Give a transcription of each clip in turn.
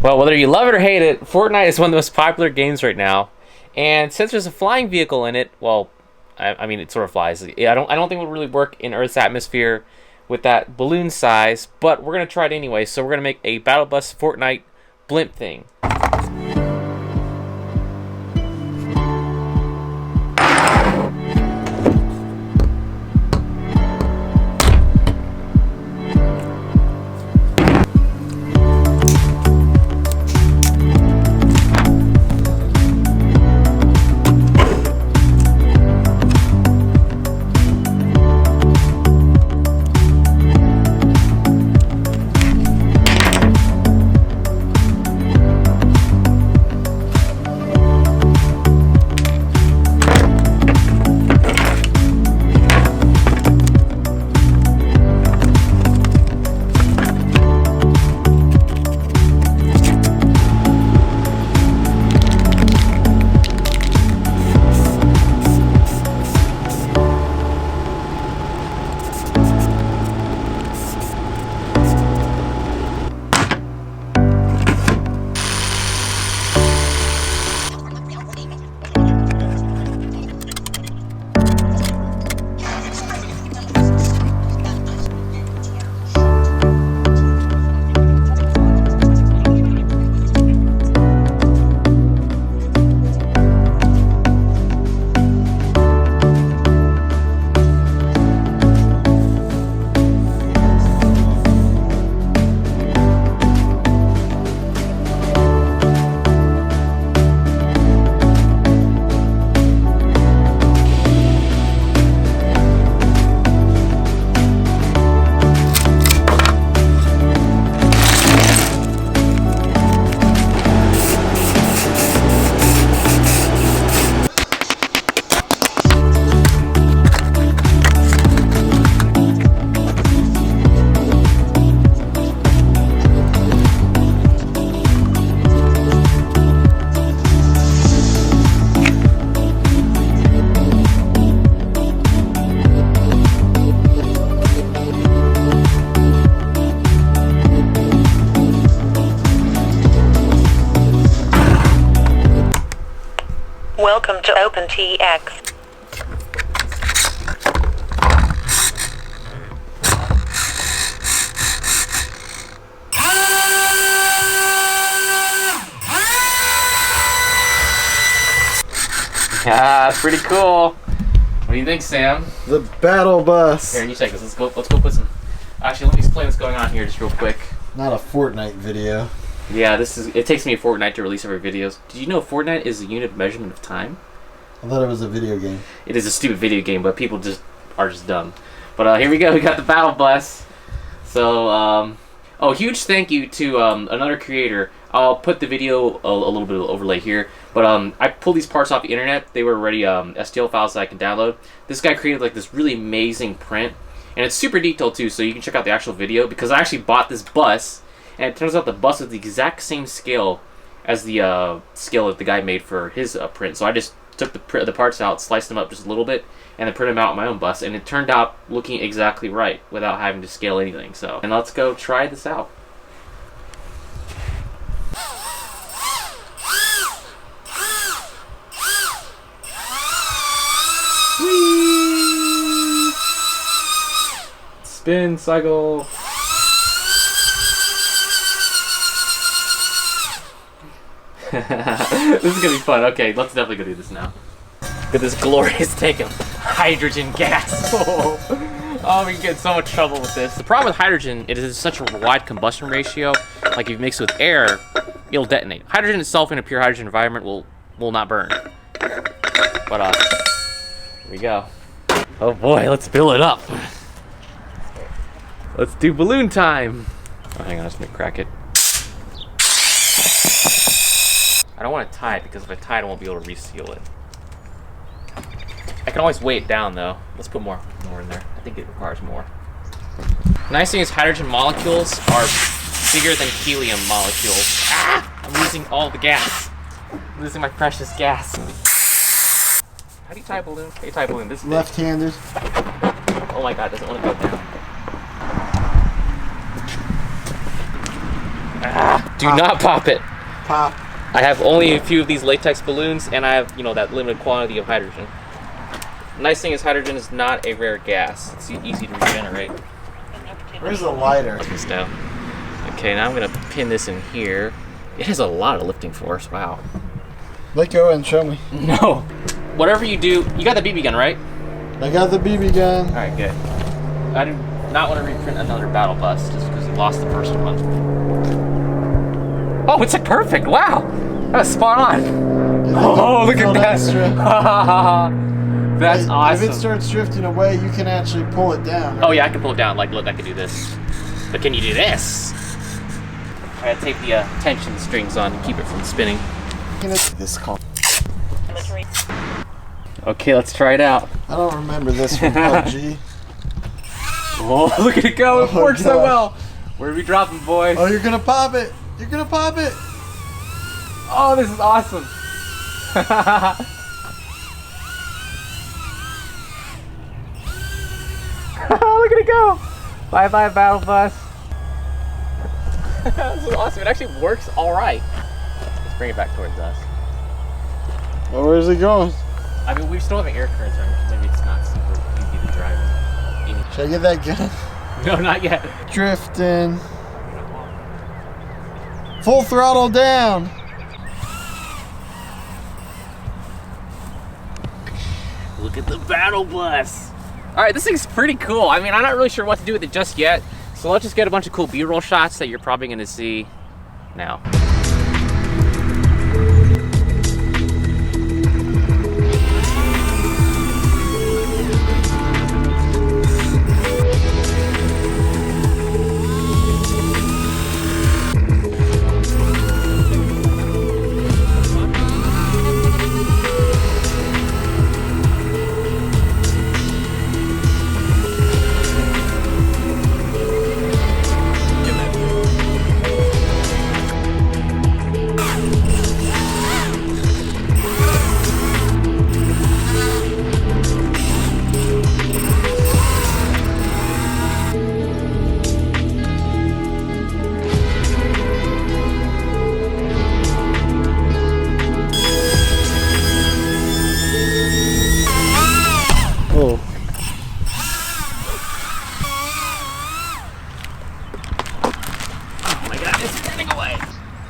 Well, whether you love it or hate it, Fortnite is one of the most popular games right now. And since there's a flying vehicle in it, well, I mean, it sort of flies. I don't think it would really work in Earth's atmosphere with that balloon size, but we're gonna try it anyway. So we're gonna make a Battlebus Fortnite blimp thing. Welcome to OpenTX. Yeah, that's pretty cool. What do you think, Sam? The Battlebus. Here, you check this. Let's go put some. Actually, let me explain what's going on here just real quick. Not a Fortnite video. Yeah, it takes me a fortnight to release every videos. Did you know Fortnite is a unit of measurement of time? I thought it was a video game. It is a stupid video game, but people are just dumb. But here we go. We got the Battlebus. So, huge thank you to another creator. I'll put the video a little bit of overlay here. But I pulled these parts off the internet. They were already STL files that I can download. This guy created like this really amazing print, and it's super detailed too. So you can check out the actual video because I actually bought this bus, and it turns out the bus is the exact same scale as the scale that the guy made for his print. So I just took the parts out, sliced them up just a little bit, and then printed them out on my own bus, and it turned out looking exactly right without having to scale anything. So, and let's go try this out. Whee! Spin cycle. This is gonna be fun. Okay, let's definitely go do this now. Look at this glorious tank of hydrogen gas. Oh, we can get in so much trouble with this. The problem with hydrogen, it is such a wide combustion ratio. Like if you mix it with air, it'll detonate. Hydrogen itself in a pure hydrogen environment will not burn. But here we go. Oh boy, let's fill it up. Let's do balloon time. Oh, hang on, let's crack it. I don't want to tie it because if I tie it, I won't be able to reseal it. I can always weigh it down though. Let's put more in there. I think it requires more. Nice thing is hydrogen molecules are bigger than helium molecules. Ah! I'm losing all the gas. I'm losing my precious gas. How do you tie a balloon? How do you tie a balloon? This left-handed. Oh my god, it doesn't want to go down. Ah! Do not pop it. Pop. I have only a few of these latex balloons, and I have, that limited quantity of hydrogen. Nice thing is hydrogen is not a rare gas. It's easy to regenerate. Where's the lighter? Put this down. Okay, now I'm gonna pin this in here. It has a lot of lifting force. Wow. Let go and show me. No. Whatever you do, you got the BB gun, right? I got the BB gun. All right, good. I do not want to reprint another Battlebus just because we lost the first one. Oh, it's like perfect. Wow. That was spot on. Oh, look at that. That's awesome. If it starts drifting away, you can actually pull it down. Right? Oh yeah, I can pull it down. Like, look, I can do this. But can you do this? I gotta tape the tension strings on and keep it from spinning. This call. Okay, let's try it out. I don't remember this from PUBG. Oh, look at it go. It works so well. Where are we dropping, boys? Oh, you're gonna pop it. You're gonna pop it. Oh, this is awesome. Look at it go. Bye-bye, Battlebus. This is awesome. It actually works all right. Let's bring it back towards us. Well, where's it going? I mean, we still have an air current, so maybe it's not super easy to drive. Should I get that gun? No, not yet. Drifting. Full throttle down. Look at the Battlebus. All right, this thing's pretty cool. I mean, I'm not really sure what to do with it just yet. So let's just get a bunch of cool B-roll shots that you're probably gonna see now.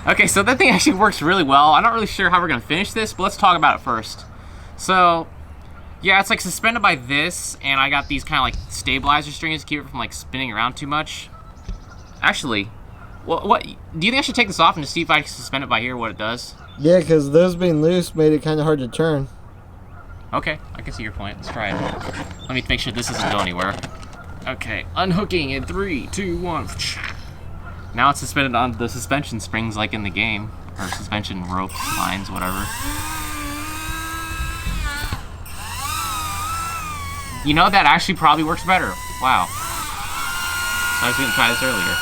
Okay, so that thing actually works really well. I'm not really sure how we're gonna finish this, but let's talk about it first. So, yeah, it's like suspended by this, and I got these kind of like stabilizer strings to keep it from like spinning around too much. Actually, what do you think I should take this off and just see if I can suspend it by here, what it does? Yeah, because those being loose made it kind of hard to turn. Okay, I can see your point. Let's try it. Let me make sure this doesn't go anywhere. Okay, unhooking in 3, 2, 1. Now it's suspended on the suspension springs like in the game. Or suspension ropes, lines, whatever. You know, that actually probably works better. Wow. I was gonna try this earlier.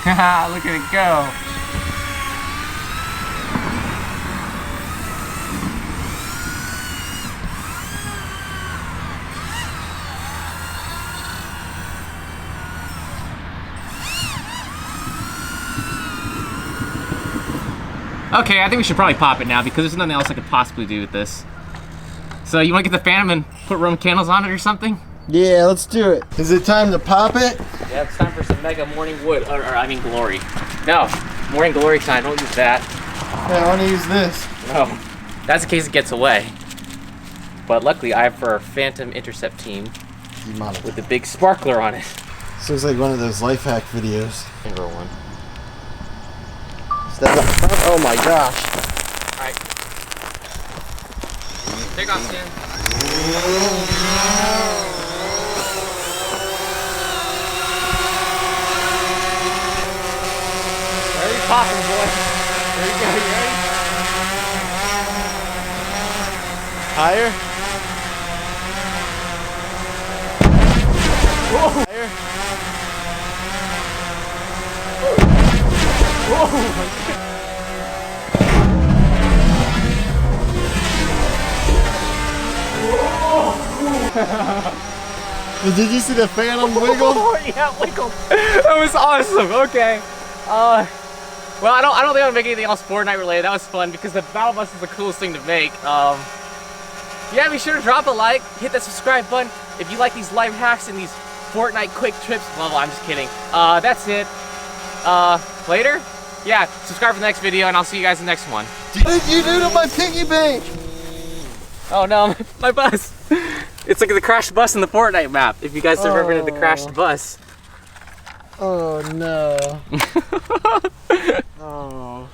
Haha, look at it go. Okay, I think we should probably pop it now because there's nothing else I could possibly do with this. So you want to get the Phantom and put Roman candles on it or something? Yeah, let's do it. Is it time to pop it? Yeah, it's time for some Mega Morning Wood, or I mean Glory. No, Morning Glory time, don't use that. Yeah, I want to use this. No, that's in case it gets away. But luckily I have for our Phantom Intercept team with the big sparkler on it. This looks like one of those life hack videos. Finger one. Oh my gosh. Alright. Take off, Stan. Where are you popping, boy? There you go, you ready? Higher? Whoa! Higher? Whoa! Did you see the phantom wiggle? Yeah, wiggle. That was awesome. Okay. Well, I don't think I'm gonna make anything else Fortnite related. That was fun because the Battlebus is the coolest thing to make. Yeah, be sure to drop a like, hit that subscribe button if you like these life hacks and these Fortnite quick trips. Well, I'm just kidding. That's it. Later? Yeah, subscribe for the next video, and I'll see you guys in the next one. What did you do to my piggy bank? Oh no, my bus. It's like the crashed bus in the Fortnite map. If you guys have ever been at the crashed bus. Oh no. Oh.